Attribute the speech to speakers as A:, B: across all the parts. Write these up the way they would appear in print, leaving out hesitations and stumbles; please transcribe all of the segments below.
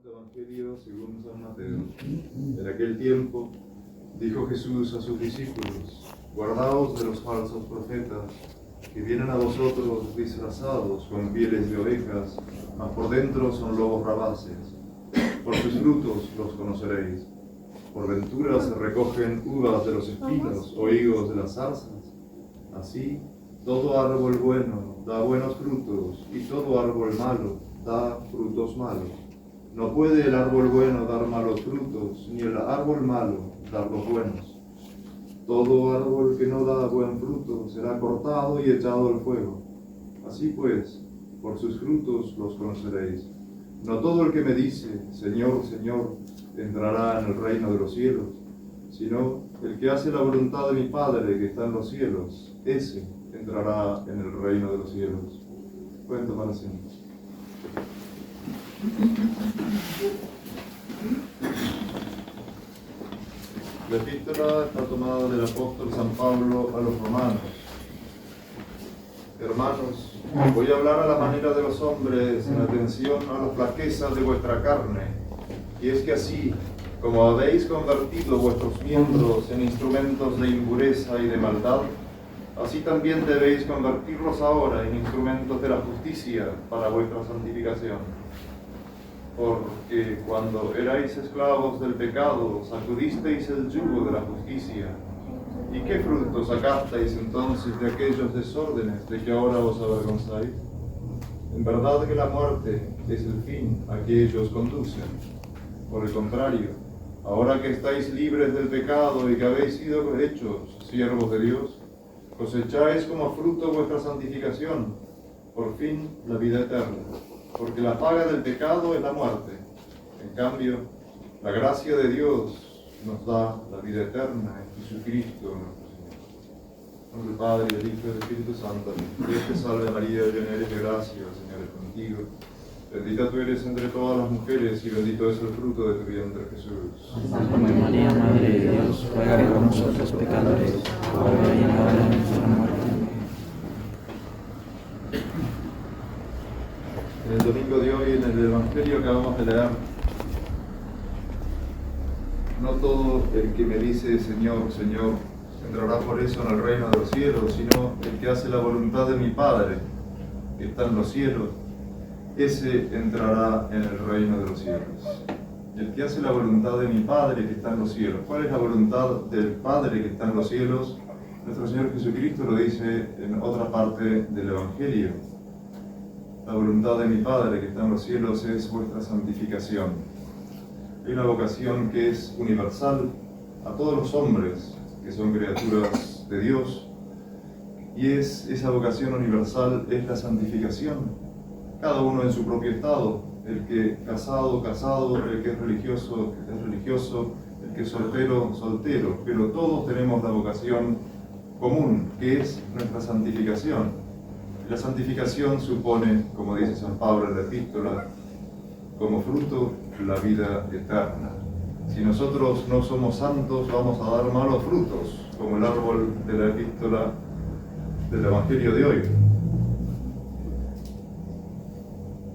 A: Santo Evangelio según San Mateo. En aquel tiempo dijo Jesús a sus discípulos: guardaos de los falsos profetas, que vienen a vosotros disfrazados con pieles de ovejas, mas por dentro son lobos rapaces. Por sus frutos los conoceréis. ¿Por ventura se recogen uvas de los espinos o higos de las zarzas? Así, todo árbol bueno da buenos frutos, y todo árbol malo da frutos malos. No puede el árbol bueno dar malos frutos, ni el árbol malo dar los buenos. Todo árbol que no da buen fruto será cortado y echado al fuego. Así pues, por sus frutos los conoceréis. No todo el que me dice, Señor, Señor, entrará en el reino de los cielos, sino el que hace la voluntad de mi Padre que está en los cielos, ese entrará en el reino de los cielos. Pueden tomar asiento. La epístola está tomada del apóstol San Pablo a los romanos. Hermanos, voy a hablar a la manera de los hombres en atención a las flaquezas de vuestra carne. Y es que así, como habéis convertido vuestros miembros en instrumentos de impureza y de maldad, así también debéis convertirlos ahora en instrumentos de la justicia para vuestra santificación. Porque cuando erais esclavos del pecado, sacudisteis el yugo de la justicia. ¿Y qué fruto sacasteis entonces de aquellos desórdenes de que ahora os avergonzáis? En verdad que la muerte es el fin a que ellos conducen. Por el contrario, ahora que estáis libres del pecado y que habéis sido hechos siervos de Dios, cosecháis como fruto vuestra santificación, por fin la vida eterna. Porque la paga del pecado es la muerte. En cambio, la gracia de Dios nos da la vida eterna en Jesucristo nuestro Señor. En nombre del Padre, y del Hijo y del Espíritu Santo. Dios te salve María, llena eres de gracia, el Señor es contigo. Bendita tú eres entre todas las mujeres y bendito es el fruto de tu vientre, Jesús.
B: Santa María, Madre de Dios, ruega por nosotros pecadores, ahora y en la hora de nuestra muerte.
A: En el domingo de hoy, en el Evangelio que acabamos de leer, no todo el que me dice Señor, Señor, entrará por eso en el reino de los cielos, sino el que hace la voluntad de mi Padre, que está en los cielos, ese entrará en el reino de los cielos. Y el que hace la voluntad de mi Padre, que está en los cielos. ¿Cuál es la voluntad del Padre que está en los cielos? Nuestro Señor Jesucristo lo dice en otra parte del Evangelio. La voluntad de mi Padre que está en los cielos es vuestra santificación. Hay una vocación que es universal a todos los hombres que son criaturas de Dios, y esa vocación universal es la santificación. Cada uno en su propio estado, el que casado, casado, el que es religioso, el que es soltero, soltero, pero todos tenemos la vocación común, que es nuestra santificación. La santificación supone, como dice San Pablo en la epístola, como fruto la vida eterna. Si nosotros no somos santos, vamos a dar malos frutos, como el árbol de la epístola del Evangelio de hoy.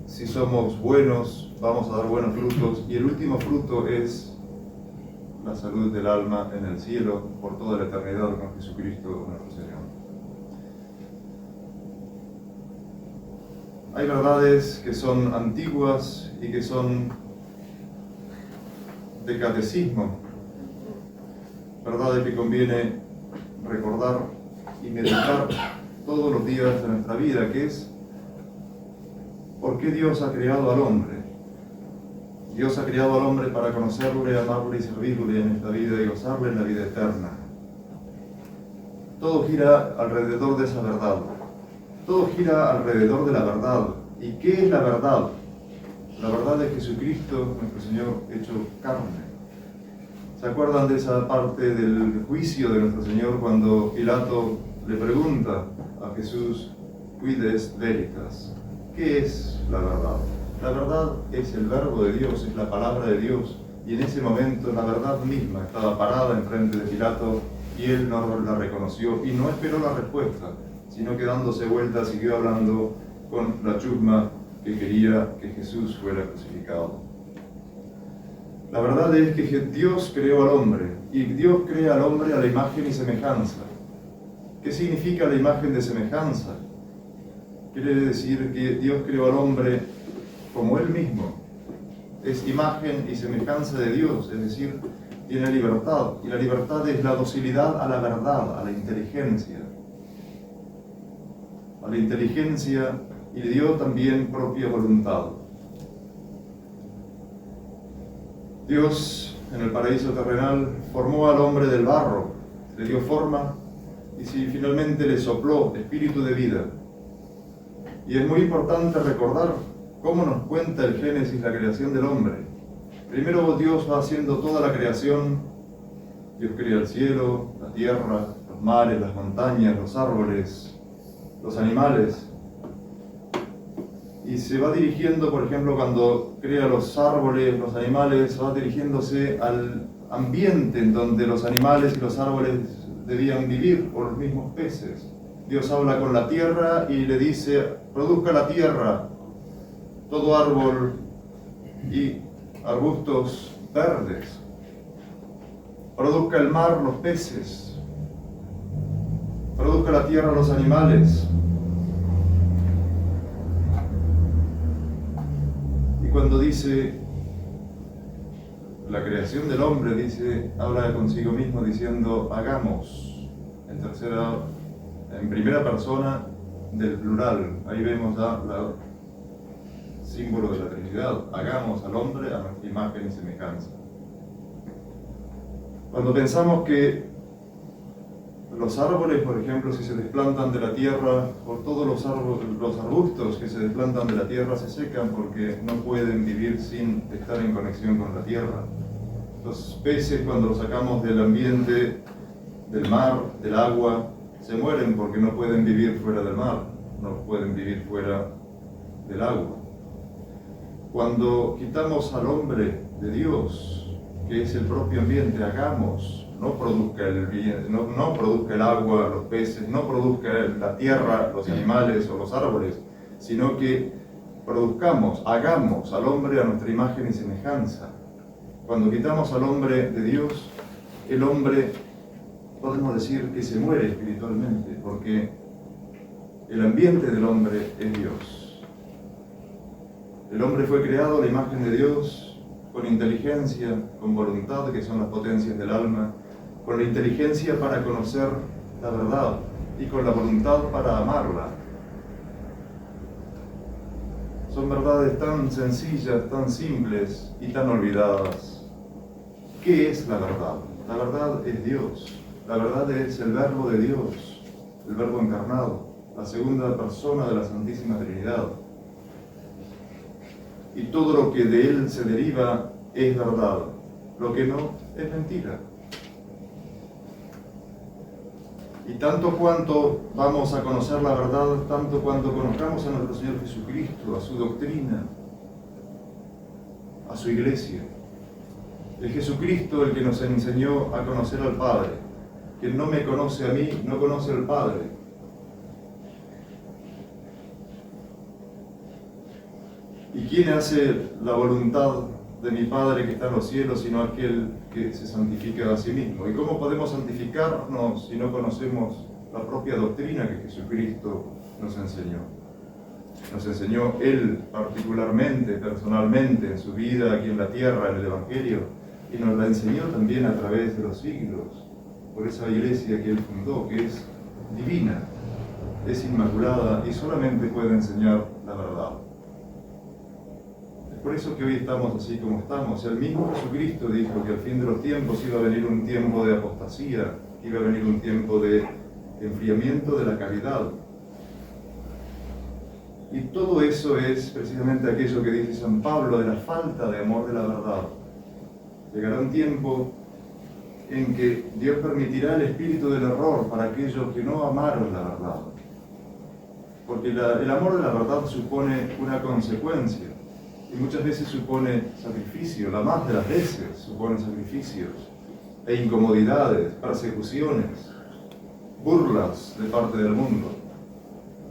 A: Si somos buenos, vamos a dar buenos frutos, y el último fruto es la salud del alma en el cielo por toda la eternidad con Jesucristo nuestro Señor. Hay verdades que son antiguas y que son de catecismo, verdades que conviene recordar y meditar todos los días de nuestra vida, que es ¿por qué Dios ha creado al hombre? Dios ha creado al hombre para conocerle, amarle y servirle en esta vida y gozarle en la vida eterna. Todo gira alrededor de esa verdad. Todo gira alrededor de la verdad. ¿Y qué es la verdad? La verdad es Jesucristo, nuestro Señor, hecho carne. ¿Se acuerdan de esa parte del juicio de nuestro Señor cuando Pilato le pregunta a Jesús, quid est veritas? ¿Qué es la verdad? La verdad es el verbo de Dios, es la palabra de Dios. Y en ese momento la verdad misma estaba parada enfrente de Pilato y él no la reconoció y no esperó la respuesta, sino que dándose vuelta siguió hablando con la chusma que quería que Jesús fuera crucificado. La verdad es que Dios creó al hombre, y Dios crea al hombre a la imagen y semejanza. ¿Qué significa la imagen de semejanza? Quiere decir que Dios creó al hombre como Él mismo. Es imagen y semejanza de Dios, es decir, tiene libertad. Y la libertad es la docilidad a la verdad, a la inteligencia. A la inteligencia, y le dio también propia voluntad. Dios, en el paraíso terrenal, formó al hombre del barro, le dio forma y finalmente le sopló espíritu de vida. Y es muy importante recordar cómo nos cuenta el Génesis la creación del hombre. Primero Dios va haciendo toda la creación. Dios crea el cielo, la tierra, los mares, las montañas, los árboles, los animales. Y se va dirigiendo, por ejemplo, cuando crea los árboles, los animales, va dirigiéndose al ambiente en donde los animales y los árboles debían vivir, o los mismos peces. Dios habla con la tierra y le dice: produzca la tierra todo árbol y arbustos verdes. Produzca el mar los peces. Produzca la tierra los animales. Y cuando dice la creación del hombre, habla consigo mismo diciendo: hagamos, en primera persona del plural. Ahí vemos ya el símbolo de la Trinidad. Hagamos al hombre a nuestra imagen y semejanza. Cuando pensamos que los árboles, por ejemplo, si se desplantan de la tierra, o todos los arbustos que se desplantan de la tierra se secan porque no pueden vivir sin estar en conexión con la tierra. Los peces, cuando los sacamos del ambiente, del mar, del agua, se mueren porque no pueden vivir fuera del mar, no pueden vivir fuera del agua. Cuando quitamos al hombre de Dios, que es el propio ambiente, hagamos, no produzca el agua, los peces, no produzca la tierra, los animales o los árboles, sino que hagamos al hombre a nuestra imagen y semejanza. Cuando quitamos al hombre de Dios, el hombre, podemos decir que se muere espiritualmente, porque el ambiente del hombre es Dios. El hombre fue creado a la imagen de Dios, con inteligencia, con voluntad, que son las potencias del alma, con la inteligencia para conocer la verdad y con la voluntad para amarla. Son verdades tan sencillas, tan simples y tan olvidadas. ¿Qué es la verdad? La verdad es Dios. La verdad es el Verbo de Dios, el Verbo encarnado, la segunda persona de la Santísima Trinidad. Y todo lo que de Él se deriva es verdad, lo que no es mentira. Y tanto cuanto vamos a conocer la verdad, tanto cuanto conozcamos a nuestro Señor Jesucristo, a su doctrina, a su iglesia. Es Jesucristo el que nos enseñó a conocer al Padre. Quien no me conoce a mí, no conoce al Padre. ¿Y quién hace la voluntad de mi Padre que está en los cielos, sino aquel que se santifica a sí mismo? ¿Y cómo podemos santificarnos si no conocemos la propia doctrina que Jesucristo nos enseñó? Nos enseñó Él particularmente, personalmente, en su vida aquí en la tierra, en el Evangelio, y nos la enseñó también a través de los siglos, por esa iglesia que Él fundó, que es divina, es inmaculada y solamente puede enseñar la verdad. Es por eso que hoy estamos así como estamos. El mismo Jesucristo dijo que al fin de los tiempos iba a venir un tiempo de apostasía, iba a venir un tiempo de enfriamiento de la caridad. Y todo eso es precisamente aquello que dice San Pablo de la falta de amor de la verdad. Llegará un tiempo en que Dios permitirá el espíritu del error para aquellos que no amaron la verdad. Porque el amor de la verdad supone una consecuencia y muchas veces supone sacrificio, la más de las veces supone sacrificios e incomodidades, persecuciones, burlas de parte del mundo.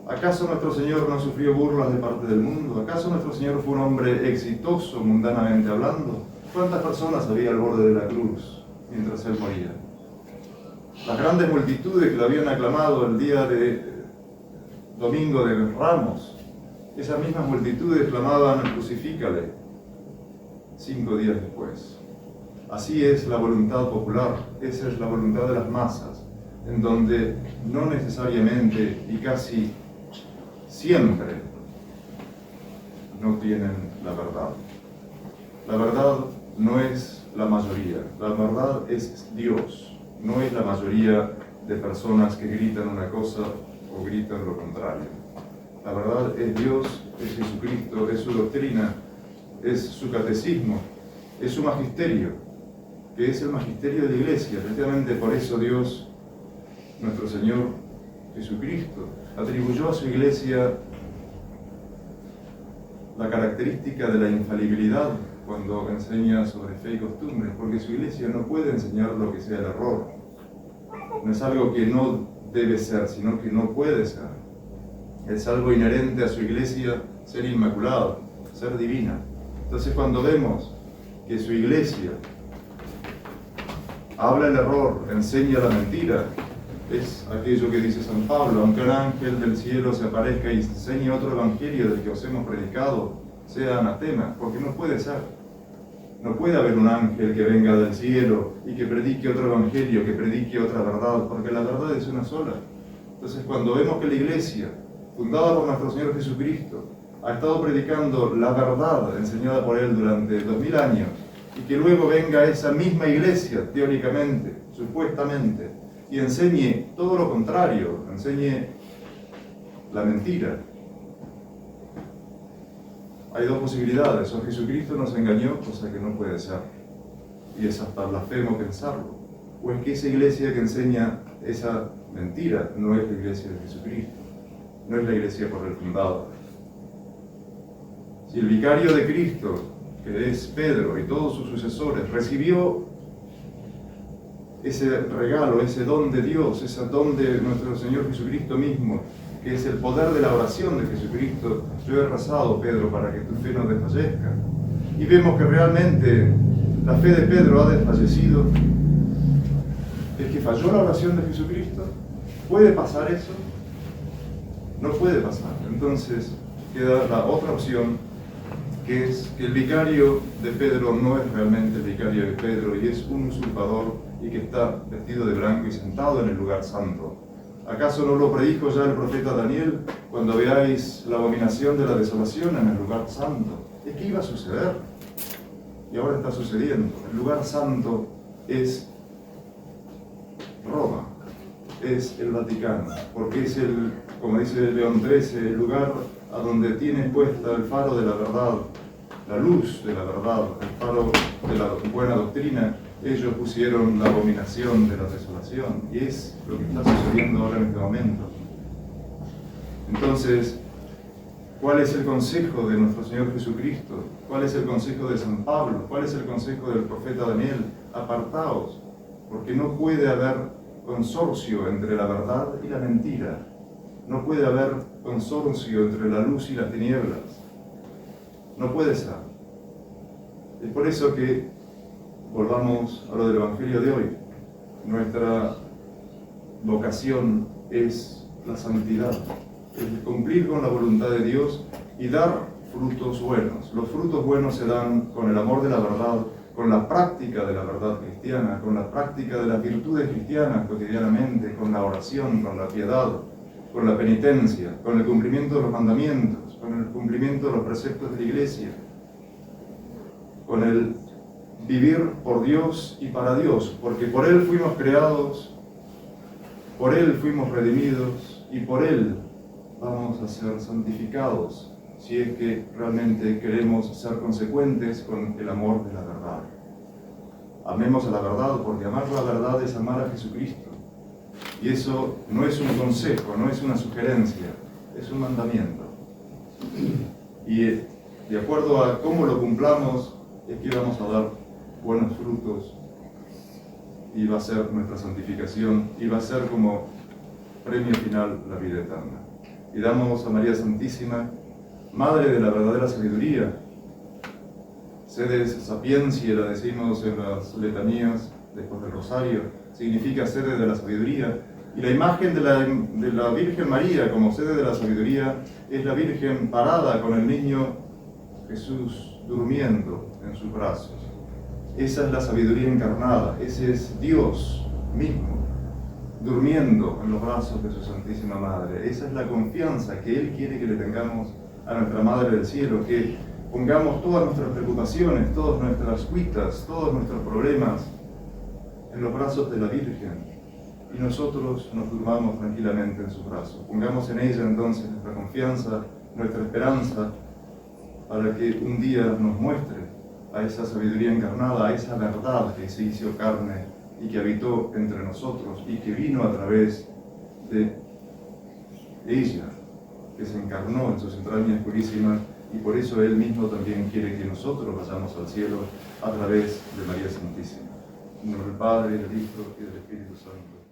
A: ¿Acaso nuestro Señor no sufrió burlas de parte del mundo? ¿Acaso nuestro Señor fue un hombre exitoso mundanamente hablando? ¿Cuántas personas había al borde de la cruz mientras él moría? Las grandes multitudes que lo habían aclamado el día de Domingo de Ramos, esas mismas multitudes clamaban: crucifícale, 5 días después. Así es la voluntad popular, esa es la voluntad de las masas, en donde no necesariamente y casi siempre no tienen la verdad. La verdad no es la mayoría, la verdad es Dios, no es la mayoría de personas que gritan una cosa o gritan lo contrario. La verdad es Dios, es Jesucristo, es su doctrina, es su catecismo, es su magisterio, que es el magisterio de la Iglesia. Precisamente por eso Dios, nuestro Señor Jesucristo, atribuyó a su Iglesia la característica de la infalibilidad cuando enseña sobre fe y costumbres, porque su Iglesia no puede enseñar lo que sea el error. No es algo que no debe ser, sino que no puede ser. Es algo inherente a su Iglesia ser inmaculada, ser divina. Entonces, cuando vemos que su Iglesia habla el error, enseña la mentira, es aquello que dice San Pablo: aunque un ángel del cielo se aparezca y enseñe otro evangelio del que os hemos predicado, sea anatema, porque no puede ser. No puede haber un ángel que venga del cielo y que predique otro evangelio, que predique otra verdad, porque la verdad es una sola. Entonces, cuando vemos que la Iglesia, fundada por nuestro Señor Jesucristo, ha estado predicando la verdad enseñada por Él durante 2000 años, y que luego venga esa misma Iglesia, teóricamente, supuestamente, y enseñe todo lo contrario, enseñe la mentira. Hay dos posibilidades: o Jesucristo nos engañó, cosa que no puede ser, y es hasta blasfemo pensarlo, o es que esa Iglesia que enseña esa mentira no es la Iglesia de Jesucristo, no es la Iglesia por Él fundada. Si el vicario de Cristo, que es Pedro, y todos sus sucesores, recibió ese regalo, ese don de Dios, ese don de nuestro Señor Jesucristo mismo, que es el poder de la oración de Jesucristo: yo he rezado, Pedro, para que tu fe no desfallezca, y vemos que realmente la fe de Pedro ha desfallecido, ¿es que falló la oración de Jesucristo? ¿Puede pasar eso? No puede pasar. Entonces queda la otra opción, que es que el vicario de Pedro no es realmente el vicario de Pedro, y es un usurpador, y que está vestido de blanco y sentado en el lugar santo. ¿Acaso no lo predijo ya el profeta Daniel? Cuando veáis la abominación de la desolación en el lugar santo. Es que iba a suceder, y ahora está sucediendo. El lugar santo es Roma, es el Vaticano, porque es el, como dice León XIII, el lugar a donde tiene puesta el faro de la verdad, la luz de la verdad, el faro de la buena doctrina. Ellos pusieron la abominación de la desolación, y es lo que está sucediendo ahora en este momento. Entonces, ¿cuál es el consejo de nuestro Señor Jesucristo? ¿Cuál es el consejo de San Pablo? ¿Cuál es el consejo del profeta Daniel? Apartaos, porque no puede haber consorcio entre la verdad y la mentira. No puede haber consorcio entre la luz y las tinieblas. No puede ser. Es por eso que volvamos a lo del Evangelio de hoy. Nuestra vocación es la santidad, es cumplir con la voluntad de Dios y dar frutos buenos. Los frutos buenos se dan con el amor de la verdad, con la práctica de la verdad cristiana, con la práctica de las virtudes cristianas cotidianamente, con la oración, con la piedad, con la penitencia, con el cumplimiento de los mandamientos, con el cumplimiento de los preceptos de la Iglesia, con el vivir por Dios y para Dios, porque por Él fuimos creados, por Él fuimos redimidos, y por Él vamos a ser santificados, si es que realmente queremos ser consecuentes con el amor de la verdad. Amemos a la verdad, porque amar la verdad es amar a Jesucristo. Y eso no es un consejo, no es una sugerencia, es un mandamiento. Y de acuerdo a cómo lo cumplamos, es que vamos a dar buenos frutos, y va a ser nuestra santificación, y va a ser como premio final la vida eterna. Y damos a María Santísima, Madre de la verdadera sabiduría, Sede sapiencia, la decimos en las letanías después del rosario, significa sede de la sabiduría. Y la imagen de la Virgen María como sede de la sabiduría es la Virgen parada con el niño Jesús durmiendo en sus brazos. Esa es la sabiduría encarnada, ese es Dios mismo, durmiendo en los brazos de su Santísima Madre. Esa es la confianza que Él quiere que le tengamos a nuestra Madre del Cielo, que pongamos todas nuestras preocupaciones, todas nuestras cuitas, todos nuestros problemas en los brazos de la Virgen y nosotros nos durmamos tranquilamente en sus brazos. Pongamos en ella entonces nuestra confianza, nuestra esperanza, para que un día nos muestre a esa sabiduría encarnada, a esa verdad que se hizo carne y que habitó entre nosotros y que vino a través de ella, que se encarnó en sus entrañas purísimas, y por eso Él mismo también quiere que nosotros vayamos al cielo a través de María Santísima. En nombre del Padre, y del Hijo, y del Espíritu Santo.